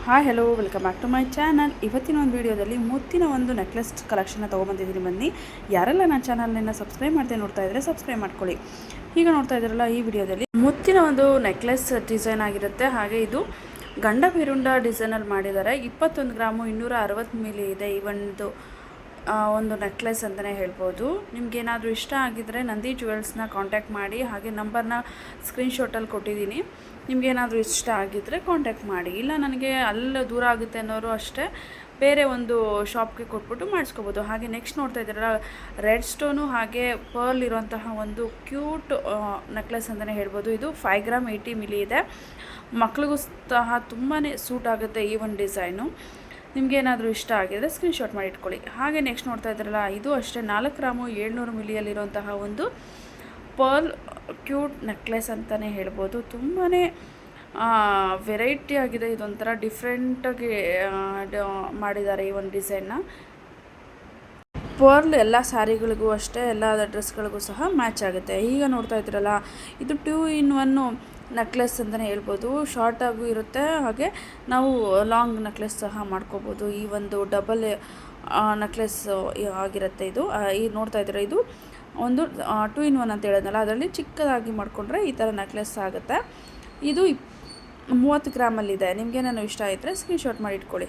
Hi hello welcome back to my channel. ಇವತ್ತಿನ ಒಂದು ವೀಡಿಯೋದಲ್ಲಿ ಮುತ್ತಿನ ಒಂದು ನೆಕ್ಲೆಸ್ ಕಲೆಕ್ಷನ್ನ ತೊಗೊಂಬಂದಿದ್ದೀನಿ. ಬನ್ನಿ, ಯಾರೆಲ್ಲ ನನ್ನ ಚಾನಲ್ನ ಸಬ್ಸ್ಕ್ರೈಬ್ ಮಾಡ್ದೆ ನೋಡ್ತಾ ಇದ್ದರೆ ಸಬ್ಸ್ಕ್ರೈಬ್ ಮಾಡ್ಕೊಳ್ಳಿ. ಈಗ ನೋಡ್ತಾ ಇದ್ದೀರಲ್ಲ, ಈ ವಿಡಿಯೋದಲ್ಲಿ ಮುತ್ತಿನ ಒಂದು ನೆಕ್ಲೆಸ್ ಡಿಸೈನ್ ಆಗಿರುತ್ತೆ. ಹಾಗೆ ಇದು ಗಂಡ ಬಿರುಂಡ ಡಿಸೈನಲ್ಲಿ ಮಾಡಿದ್ದಾರೆ. 21 ಗ್ರಾಮು 260 ಮಿಲಿ ಇದೆ ಈ ಒಂದು ನೆಕ್ಲೆಸ್ ಅಂತಲೇ ಹೇಳ್ಬೋದು. ನಿಮಗೇನಾದರೂ ಇಷ್ಟ ಆಗಿದ್ದರೆ ನಂದಿ ಜ್ಯುವೆಲ್ಸ್ನ ಕಾಂಟ್ಯಾಕ್ಟ್ ಮಾಡಿ. ಹಾಗೆ ನಂಬರ್ನ ಸ್ಕ್ರೀನ್ಶಾಟಲ್ಲಿ ಕೊಟ್ಟಿದ್ದೀನಿ. ನಿಮಗೇನಾದರೂ ಇಷ್ಟ ಆಗಿದ್ದರೆ ಕಾಂಟ್ಯಾಕ್ಟ್ ಮಾಡಿ. ಇಲ್ಲ ನನಗೆ ಅಲ್ಲಿ ದೂರ ಆಗುತ್ತೆ ಅನ್ನೋರು ಅಷ್ಟೇ ಬೇರೆ ಒಂದು ಶಾಪ್ಗೆ ಕೊಟ್ಬಿಟ್ಟು ಮಾಡಿಸ್ಕೋಬೋದು. ಹಾಗೆ ನೆಕ್ಸ್ಟ್ ನೋಡ್ತಾ ಇದ್ದೀರಲ್ಲ, ರೆಡ್ ಸ್ಟೋನು ಹಾಗೆ ಪರ್ಲ್ ಇರುವಂತಹ ಒಂದು ಕ್ಯೂಟ್ ನೆಕ್ಲೆಸ್ ಅಂತಲೇ ಹೇಳ್ಬೋದು. ಇದು 5 ಗ್ರಾಮ್ 80 ಮಿಲಿ ಇದೆ. ಮಕ್ಳಿಗೂ ಸಹ ತುಂಬಾ ಸೂಟ್ ಆಗುತ್ತೆ ಈ ಒಂದು ಡಿಸೈನು. ನಿಮಗೇನಾದರೂ ಇಷ್ಟ ಆಗಿದರೆ ಸ್ಕ್ರೀನ್ಶಾಟ್ ಮಾಡಿ ಇಟ್ಕೊಳ್ಳಿ. ಹಾಗೆ ನೆಕ್ಸ್ಟ್ ನೋಡ್ತಾ ಇದ್ದೀರಲ್ಲ, ಇದು ಅಷ್ಟೇ 4 ಗ್ರಾಮು 700 ಮಿಲಿಯಲ್ಲಿರುವಂತಹ ಒಂದು ಪರ್ಲ್ ಕ್ಯೂಟ್ ನೆಕ್ಲೆಸ್ ಅಂತಲೇ ಹೇಳ್ಬೋದು. ತುಂಬಾ ವೆರೈಟಿ ಆಗಿದೆ. ಇದೊಂಥರ ಡಿಫ್ರೆಂಟಾಗಿ ಮಾಡಿದ್ದಾರೆ ಈ ಒಂದು ಡಿಸೈನ್ನ. ಪರ್ಲ್ ಎಲ್ಲ ಸ್ಯಾರಿಗಳಿಗೂ ಅಷ್ಟೇ, ಎಲ್ಲ ಡ್ರೆಸ್ಗಳಿಗೂ ಸಹ ಮ್ಯಾಚ್ ಆಗುತ್ತೆ. ಈಗ ನೋಡ್ತಾ ಇದ್ದೀರಲ್ಲ, ಇದು 2 in 1 ನೆಕ್ಲೆಸ್ ಅಂತಲೇ ಹೇಳ್ಬೋದು. ಶಾರ್ಟಾಗೂ ಇರುತ್ತೆ, ಹಾಗೆ ನಾವು ಲಾಂಗ್ ನೆಕ್ಲೆಸ್ ಸಹ ಮಾಡ್ಕೋಬೋದು. ಈ ಒಂದು ಡಬಲ್ ನೆಕ್ಲೆಸ್ ಆಗಿರುತ್ತೆ ಇದು. ಈಗ ನೋಡ್ತಾ ಇದ್ದೀರ, ಇದು ಒಂದು 2 in 1 ಅಂತ ಹೇಳಿದ್ನಲ್ಲ, ಅದರಲ್ಲಿ ಚಿಕ್ಕದಾಗಿ ಮಾಡಿಕೊಂಡ್ರೆ ಈ ಥರ ನೆಕ್ಲೆಸ್ ಆಗುತ್ತೆ. ಇದು 30 ಗ್ರಾಮಲ್ಲಿದೆ. ನಿಮಗೇನಾದ್ರು ಇಷ್ಟ ಆಗಿದ್ದರೆ ಸ್ಕ್ರೀನ್ಶಾಟ್ ಮಾಡಿ ಇಟ್ಕೊಳ್ಳಿ.